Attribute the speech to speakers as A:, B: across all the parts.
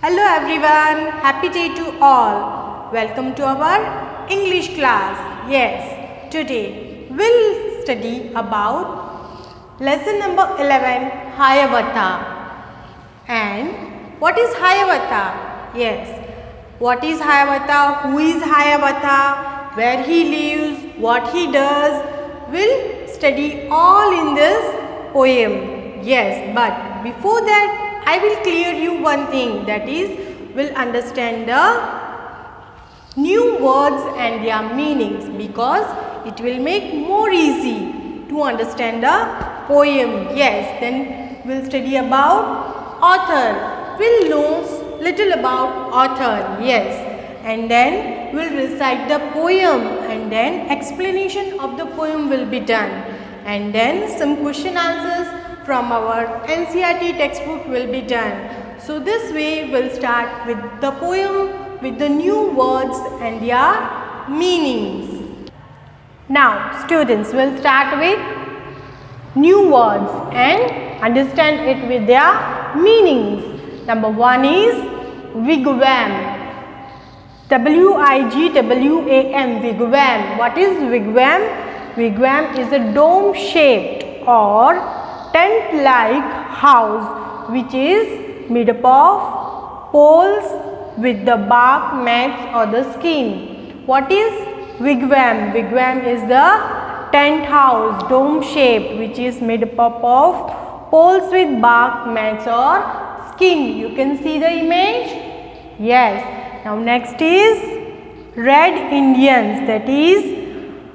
A: Hello everyone, happy day to all. Welcome to our English class. Yes, today we'll study about lesson number 11, Hiawatha. And what is Hiawatha? Yes, what is Hiawatha? Who is Hiawatha? Where he lives? What he does? We'll study all in this poem. Yes, but before that I will clear you one thing, that is, we'll understand the new words and their meanings, because it will make more easy to understand the poem. Yes, then we'll study about author. We'll know little about author. Yes, and then we'll recite the poem, and then explanation of the poem will be done, and then some question answers from our NCERT textbook will be done. So this way we'll start with the poem with the new words and their meanings. Now students, will start with new words and understand it with their meanings. Number one is wigwam. W-I-G-W-A-M, wigwam. What is wigwam? Wigwam is a dome shaped or tent-like house which is made up of poles with the bark, mats or the skin. What is wigwam? Wigwam is the tent house, dome shaped, which is made up of poles with bark, mats or skin. You can see the image? Yes. Now next is Red Indians, that is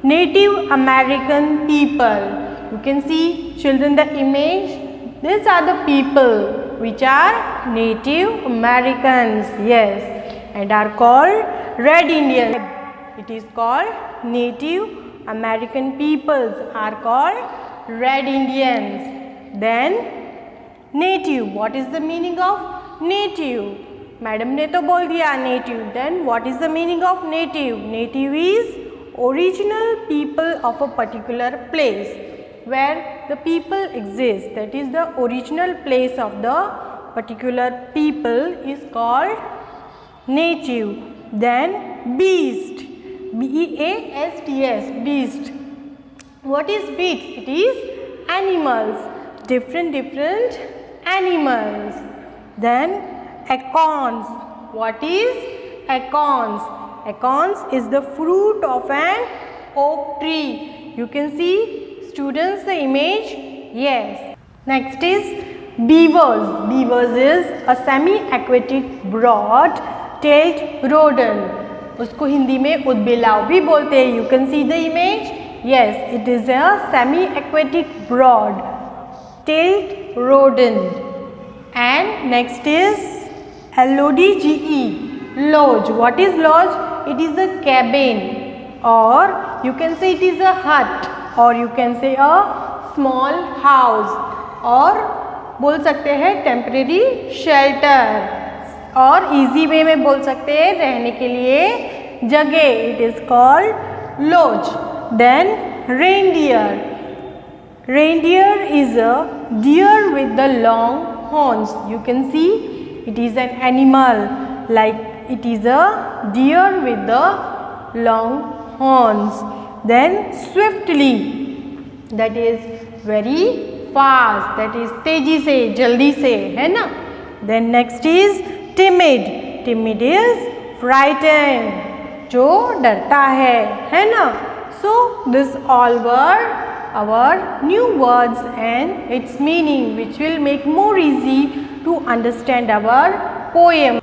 A: Native American people. You can see, children, the image. These are the people which are Native Americans, yes, and are called Red Indians. It is called Native American peoples are called Red Indians. Then native. What is the meaning of native? Madam ne to bol diya native. Then what is the meaning of native? Native is original people of a particular place where the people exist, that is the original place of the particular people is called native. Then beast, B-E-A-S-T-S, beast. What is beast? It is animals, different animals. Then acorns. What is acorns? Acorns is the fruit of an oak tree. You can see, students, the image? Yes. Next is beavers. Beavers is a semi-aquatic broad-tailed rodent. उसको हिंदी में उदबिलाव भी बोलते हैं. You can see the image? Yes, it is a semi-aquatic broad-tailed rodent. And next is L-O-D-G-E, lodge. What is lodge? It is a cabin, or you can say it is a hut, or you can say a small house, और बोल सकते हैं temporary shelter, और easy way में बोल सकते हैं रहने के लिए जगह. It is called lodge. Then reindeer. Reindeer is a deer with the long horns. You can see, it is an animal, like it is a deer with the long horns. Then swiftly, that is very fast, that is तेजी से, जल्दी से, है ना. Then next is timid. Timid is frightened, जो डरता है ना. So this all were our new words and its meaning, which will make more easy to understand our poem.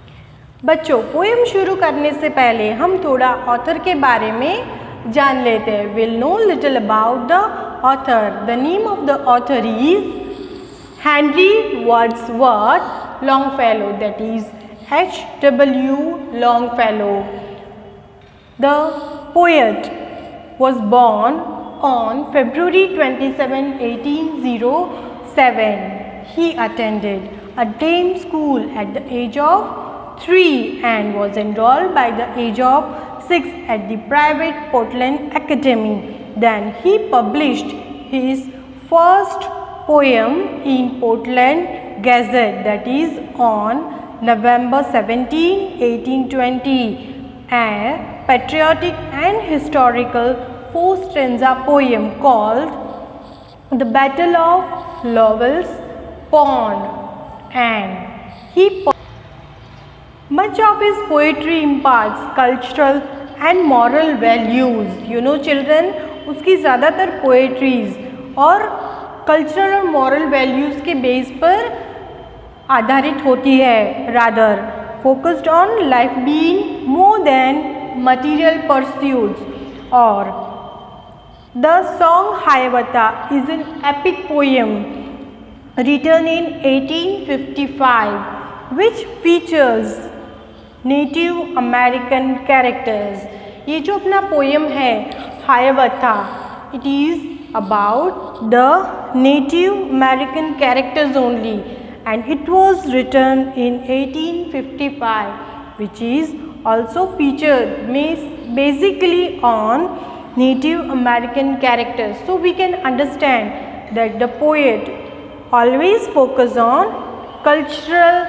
A: बच्चों, पोएम शुरू करने से पहले हम थोड़ा ऑथर के बारे में जान लेते हैं. Will know little about the author. The name of the author is Henry Wordsworth Longfellow, that is H.W. Longfellow. The poet was born on February 27, 1807. He attended a dame school at the age of 3 and was enrolled by the age of 6 at the private Portland Academy. Then he published his first poem in Portland Gazette, that is on November 17, 1820, a patriotic and historical four-stanza poem called The Battle of Lowell's Pond, and much of his poetry imparts cultural and moral values. You know children, उसकी ज़्यादातर poetries और cultural और moral values के base पर आधारित होती है, rather focused on life being more than material pursuits. और the song Hiawatha is an epic poem written in 1855 which features native American characters. ये जो अपना पोएम है Hiawatha, it is about the native American characters only, and it was written in 1855, which is also featured basically on Native American characters. So we can understand that the poet always focus on cultural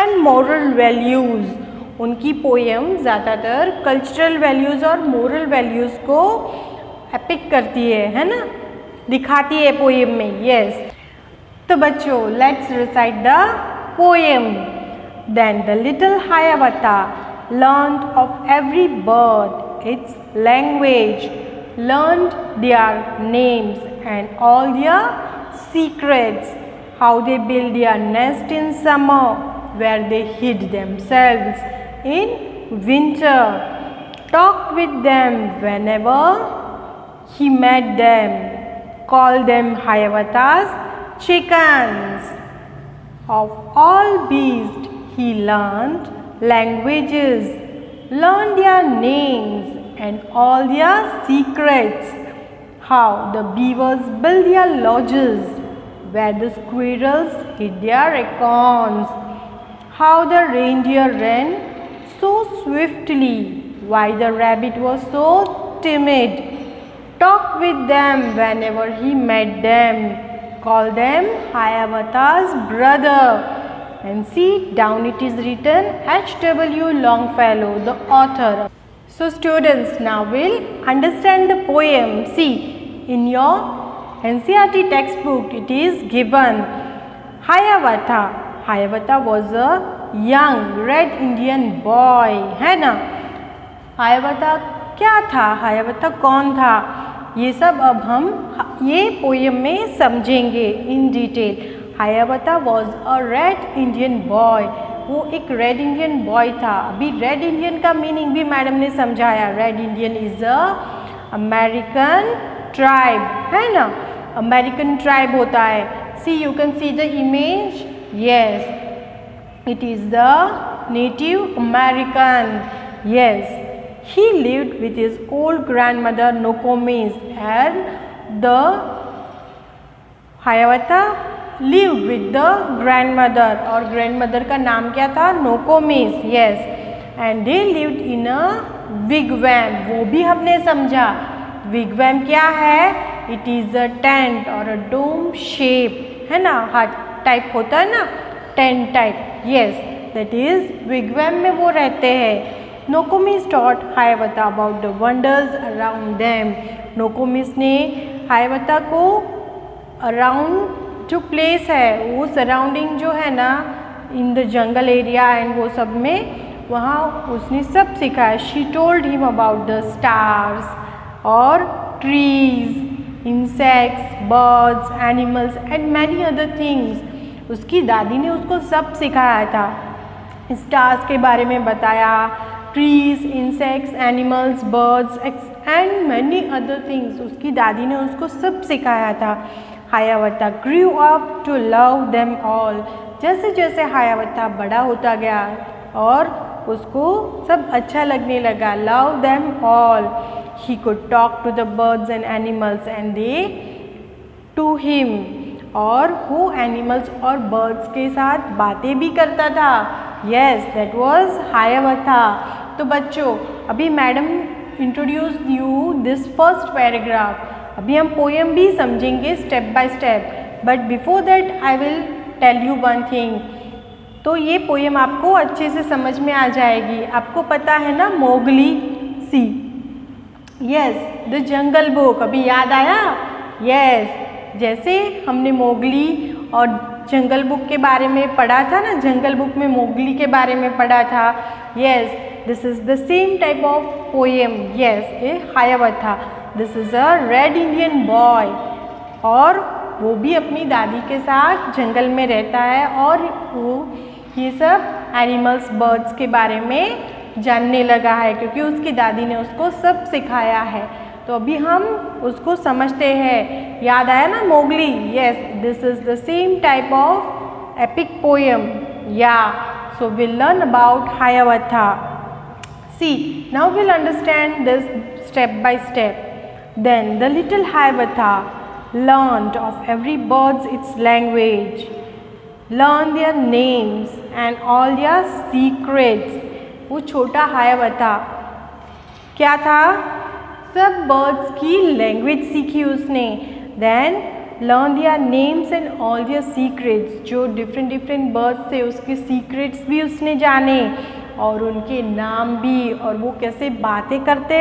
A: and moral values. उनकी poem ज़्यादातर cultural values और moral values को epic करती है ना, दिखाती है poem में. यस, तो बच्चों let's recite the poem. Then the little Hiawatha learned of every bird, its language, learned their names and all their secrets, how they build their nest in summer, where they hid themselves in winter, talked with them whenever he met them, called them Hiawatha's chickens. Of all beasts he learned languages, learned their names and all their secrets, how the beavers build their lodges, where the squirrels hid their acorns, how the reindeer ran so swiftly, why the rabbit was so timid, talked with them whenever he met them, called them Hiawatha's brother. And see, down it is written H.W. Longfellow, the author. So students, now will understand the poem. See, in your NCERT textbook it is given Hiawatha. Hiawatha was a young red Indian boy, है ना. हायावाथा क्या था, हायावाथा कौन था, ये सब अब हम ये पोएम में समझेंगे in detail. Hiawatha was a red Indian boy, वो एक रेड इंडियन बॉय था. अभी रेड इंडियन का मीनिंग भी मैडम ने समझाया. Red Indian is a American tribe, है ना, अमेरिकन ट्राइब होता है. See you can see the image. Yes, it is the Native American. Yes, he lived with his old grandmother Nokomis, and the Hiawatha lived with the grandmother, और grandmother का नाम क्या था, Nokomis. Yes, and they lived in a wigwam. वो भी हमने समझा. wigwam क्या है, it is a tent or a dome shape, है ना, hut टाइप होता है ना, tent type. Yes, that is wigwam में वो रहते हैं. Nokomis taught Hiawatha about the wonders around them. Nokomis ने हायावाथा को अराउंड जो प्लेस है, वो सराउंडिंग जो है ना, in the jungle area and वो सब में, वहाँ उसने सब सिखाया. She told him about the stars और trees, insects, birds, animals and many other things. उसकी दादी ने उसको सब सिखाया था. स्टार्स के बारे में बताया, trees, insects, animals, birds and many other things. उसकी दादी ने उसको सब सिखाया था. Hiawatha grew up to love them all. जैसे जैसे हायावाथा बड़ा होता गया और उसको सब अच्छा लगने लगा. Love them all. He could talk to the birds and animals and they to him. और वो एनिमल्स और बर्ड्स के साथ बातें भी करता था. Yes, that was हायावाथा. तो बच्चों, अभी madam introduce you this first paragraph. अभी हम पोएम भी समझेंगे step by step, but before that I will tell you one thing. तो ये पोएम आपको अच्छे से समझ में आ जाएगी। आपको पता है ना मोगली सी, यस, द जंगल बुक, अभी याद आया? यस, जैसे हमने मोगली और जंगल बुक के बारे में पढ़ा था ना, जंगल बुक में मोगली के बारे में पढ़ा था। Yes, this is the same type of poem. Yes, a Hiawatha, this is a red Indian boy, और वो भी अपनी दादी के साथ जंगल में रहता है और वो ये सब एनिमल्स, बर्ड्स के बारे में जानने लगा है क्योंकि उसकी दादी ने उसको सब सिखाया है। तो अभी हम उसको समझते हैं। याद आया ना Mowgli? Yes, this is the same type of epic poem. Yeah, so will learn about Hiawatha. See, now will understand this step by step. Then the little Hiawatha learned of every bird's its language, learn their names and all their secrets. वो छोटा हायावथा क्या था? सब birds की language सीखी उसने। Then learn their names and all their secrets, जो different different birds थे उसके सीक्रेट्स भी उसने जाने और उनके नाम भी, और वो कैसे बातें करते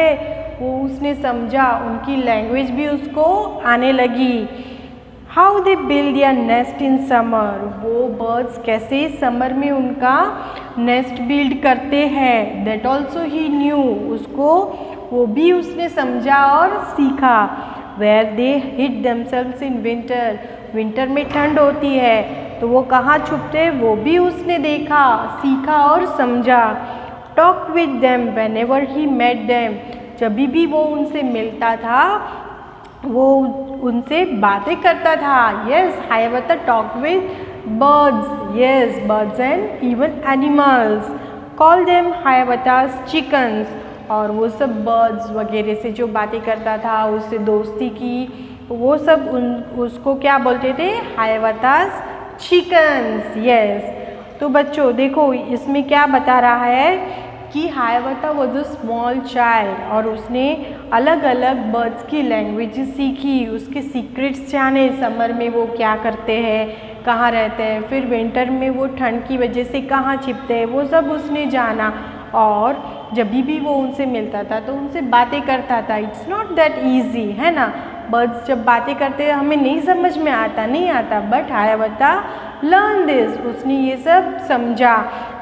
A: वो उसने समझा, उनकी लैंग्वेज भी उसको आने लगी। How they build their nest in summer, वो बर्ड्स कैसे समर में उनका नेस्ट बिल्ड करते हैं, दैट ऑल्सो ही न्यू, उसको वो भी उसने समझा और सीखा। Where they hid themselves in winter, winter में ठंड होती है तो वो कहाँ छुपते वो भी उसने देखा, सीखा और समझा। Talk with them whenever he met them, जब भी वो उनसे मिलता था वो उनसे बातें करता था। Yes, Hiawatha talk with birds, yes, birds and even animals. Call them Hiawatha's chickens, और वो सब बर्ड्स वगैरह से जो बातें करता था, उससे दोस्ती की, वो सब उसको क्या बोलते थे? हायावथास चिकन्स। यस, तो बच्चों देखो इसमें क्या बता रहा है कि हायावथा वॉज अ स्मॉल चाइल्ड, और उसने अलग अलग बर्ड्स की लैंग्वेजेस सीखी, उसके सीक्रेट्स जाने, समर में वो क्या करते हैं, कहाँ रहते हैं, फिर विंटर में वो ठंड की वजह से कहाँ छिपते हैं, वो सब उसने जाना। और जब भी वो उनसे मिलता था तो उनसे बातें करता था। इट्स नॉट दैट ईजी, है ना? बर्ड्स जब बातें करते हैं हमें नहीं समझ में आता, नहीं आता, बट हायावथा लर्न दिस, उसने ये सब समझा।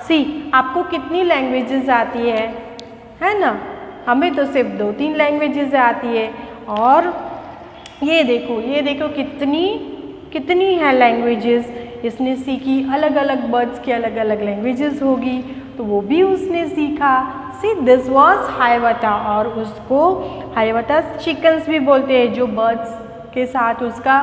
A: सी, आपको कितनी लैंग्वेजेस आती है ना? हमें तो सिर्फ 2-3 लैंग्वेजेस आती है, और ये देखो कितनी है लैंग्वेजेस इसने सीखी। अलग अलग बर्ड्स की अलग अलग लैंग्वेजेस होगी तो वो भी उसने सीखा। सी, दिस वॉज हायावथा, और उसको हायावथा चिकन्स भी बोलते हैं, जो बर्ड्स के साथ उसका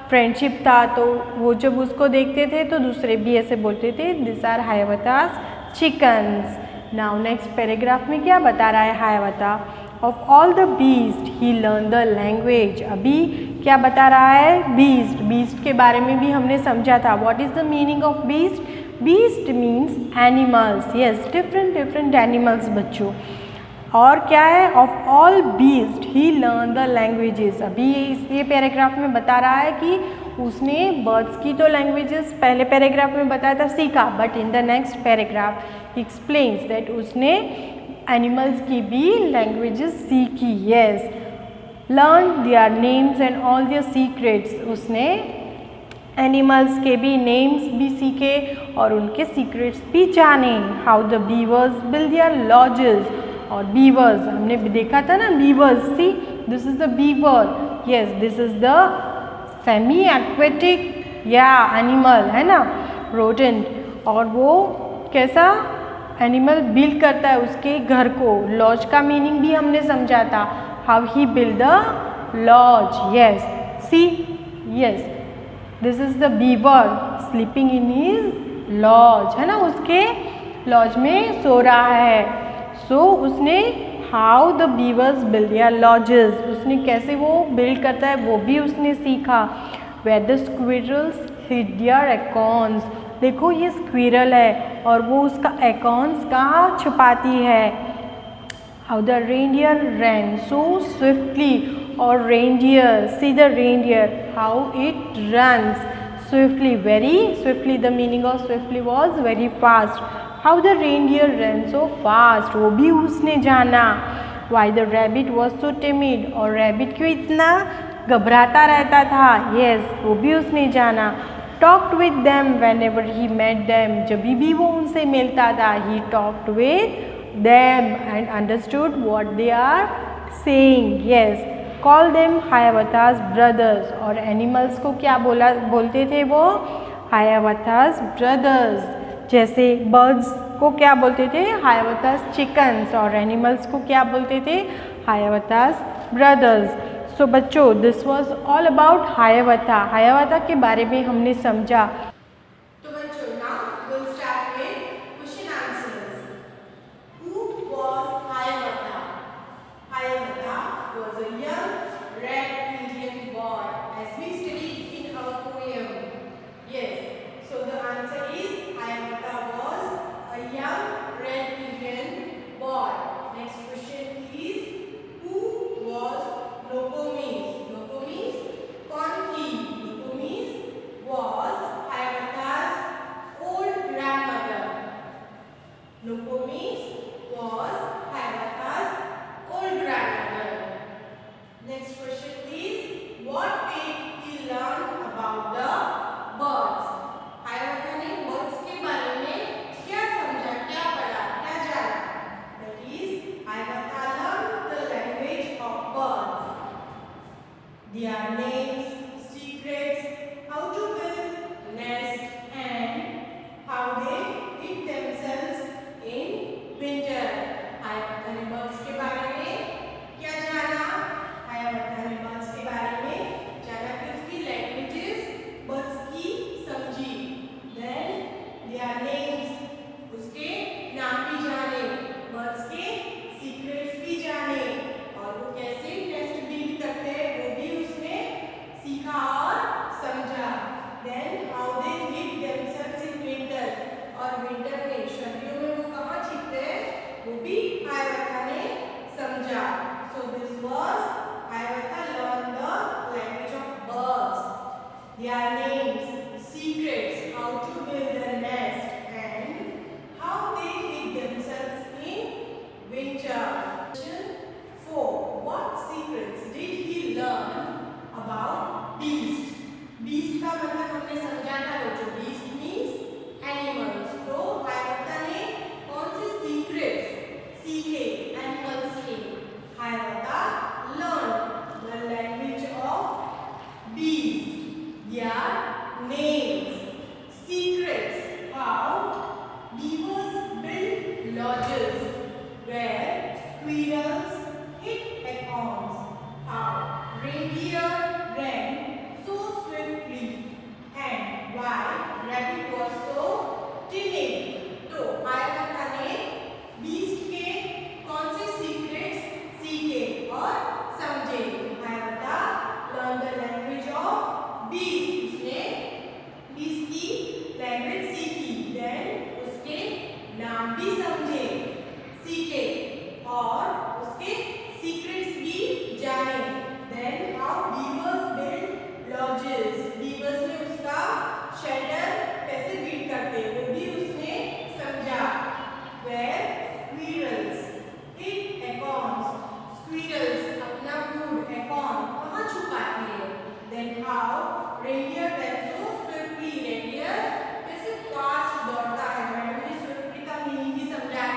A: फ्रेंडशिप था, तो वो जब उसको देखते थे तो दूसरे भी ऐसे बोलते थे, this are Hiawatha's chickens. Now next paragraph में क्या बता रहा है Hiawatha? Of all the beast he learn the language. अभी क्या बता रहा है? बीस्ट के बारे में भी हमने समझा था। What is the meaning of beast? Beast means animals. Yes, different animals बच्चों। और क्या है? Of all beast he learn the languages. अभी ये पैराग्राफ में बता रहा है कि उसने बर्ड्स की तो लैंग्वेजेस पहले पैराग्राफ में बताया था सीखा, but in the next paragraph he explains that उसने एनिमल्स की भी लैंग्वेजेस सीखी। Yes, learn their names and all their secrets, उसने एनिमल्स के भी नेम्स भी सीखे और उनके सीक्रेट्स भी जाने। How the beavers build their lodges, और बीवर्स हमने देखा था ना, beavers, see this is the beaver. Yes, this is the semi aquatic या एनिमल, है ना, रोडेंट, और वो कैसा एनिमल बिल्ड करता है उसके घर को। लॉज का मीनिंग भी हमने समझा था, how he build the lodge. Yes, see, yes, this is the beaver sleeping in his lodge, है ना, उसके लॉज में सो रहा है। सो उसने how the beavers build their lodges, उसने कैसे वो बिल्ड करता है वो भी उसने सीखा। Where the squirrels hid their acorns, देखो ये स्क्विरल है और वो उसका एकॉर्न्स कहाँ छुपाती है। How the reindeer ran so swiftly, और reindeer, see the reindeer how it runs swiftly, very swiftly. The meaning of swiftly was very fast. How the reindeer ran so fast, वो भी उसने जाना. Why the rabbit was so timid, और rabbit क्यों इतना घबराता रहता था. Yes, वो भी उसने जाना. Talked with them whenever he met them, जब भी वो उनसे मिलता था. He talked with them and understood what they are saying. Yes, call them Hiawatha's brothers. और animals को क्या बोलते थे वो? Hiawatha's brothers. जैसे birds को क्या बोलते थे? Hiawatha's chickens. और animals को क्या बोलते थे? Hiawatha's brothers. So बच्चों, this was all about Hiawatha. Hiawatha के बारे में हमने समझा. तो बच्चों, now we'll start with question answers. Who was Hiawatha? Hiawatha was a young red Indian boy, as we studied in our poem. Yes. So the answer is Hiawatha was a young red Indian boy. Next question is, who was Nokomis? Nokomis कौन थी? Nokomis was Hiawatha's old grandmother. Nokomis was Hiawatha's old grandmother. Next question is, what did he learn about the birds? Hiawatha ने birds के बारे में क्या समझा, क्या पढ़ा, क्या जाना? That is, Hiawatha learned the language of birds. Their names, secrets, how to build nest, and how they hid themselves in winter. Hiawatha ने birds के बारे में क्या जाना? Hiawatha ने birds के बारे में जाना कि उसकी languages birds की समझी. Then their names, उसके नाम भी जाने, birds के secrets भी जाने, और वो कैसे nest build करते हैं वो भी उसने सीखा और समझा. Then how they hid themselves in winter, और winter में सर्दियों में वो कहाँ छिपते हैं वो भी Hiawatha ने समझा. So this was Hiawatha learned the language of birds, their names, secrets, how to build a nest, and how they hid themselves in winter. Question 4. What secrets did he learn about beasts? Beast का मतलब हमने समझा था बच्चों. Beast means animals. तो Hiawatha ने कौन से secrets सीखे animals के? Hiawatha learned the language of beasts, their names, secrets, how beavers build lodges, where squirrels hid acorns, how reindeer ran so swiftly, and why rabbit was so timid. तो Hiawatha ने beast के कौन से secrets सीखे और समझे? Hiawatha learned the language of beast. उसने beast की language सीखी. Then उसके नाम भी समझे, सीखे, और उसके secrets भी जाने. Then how beavers build lodges. Beavers ने उसका shelter कैसे build करते वो भी उसने समझा. Where squirrels hid acorns. Squirrels अपना food acorn कहाँ छुपाते हैं? Then how reindeer ran so swiftly. Reindeer कैसे fast दौड़ता है. मैंने swiftly का meaning भी समझाया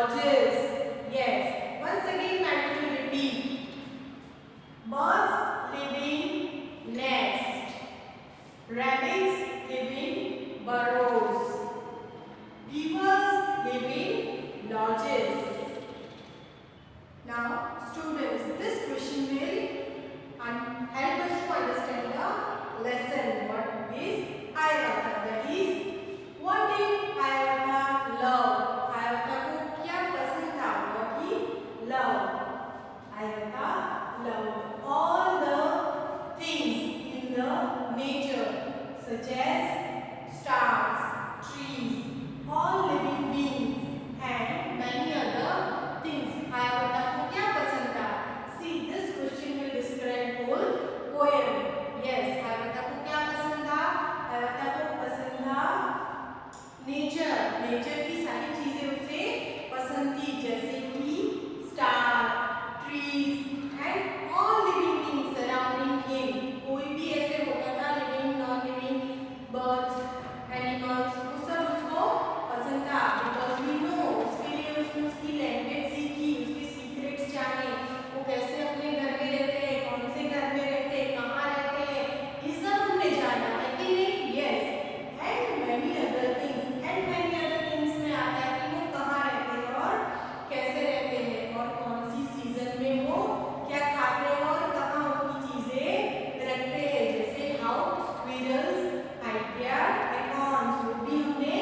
A: lodges. Yes. Once again, I will repeat. Birds live in nest. Rabbits live in burrows. Beavers live in lodges. Now, students, this question will help us to understand the lesson. What is Hiawatha? That is, what did Hiawatha love? Hiawatha को क्या पसंद था? What he loved? Hiawatha loved all the things in the nature, such as stars, trees, all living beings, and many other things. Hiawatha को क्या पसंद था? See, this question will describe whole poem. Yes, Hiawatha को क्या पसंद था? Hiawatha को पसंद था nature. Nature की सारी चीजें उसे पसंद थी, जैसे कि star, trees, and all living beings surrounding him. कोई भी ऐसे होता था living, non-living, birds, animals, वो सब उसको पसंद था. Because we know, उसके लिए उसने उसकी language सीखी, उसके secrets जाने, वो कैसे अपने घर में रहते हैं, कौन से घर में रहते हैं, कहाँ रहते हैं, ये सब हमने जाना है कि नहीं? Yes. And many other things. And many other things में आता है कि वो कहाँ रहते हैं और कैसे रहते हैं और कौन सी सीजन में वो क्या खाते हैं और कहाँ उनकी चीजें रखते हैं, जैसे how squirrels hide their acorns. वो भी हमने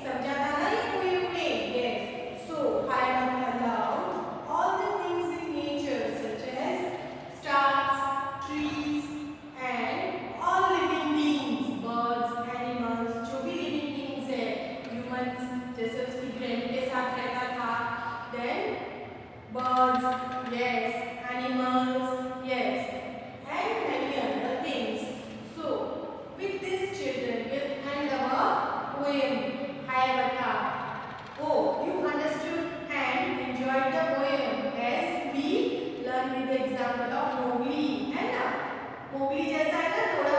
A: समझा था ना ये poem में. Yes. So Hiawatha loved all the things in nature, such as stars, trees, and all living beings, birds, animals, जो भी living beings है, humans, जैसे उसकी granny के साथ रहता था, then birds, yes, animals, yes, and many other things. So, with this, children will end our poem Hiawatha. Oh, you understood and enjoyed the poem as we learned with the example of Mowgli, है ना? Mowgli जैसा है ना, थोड़ा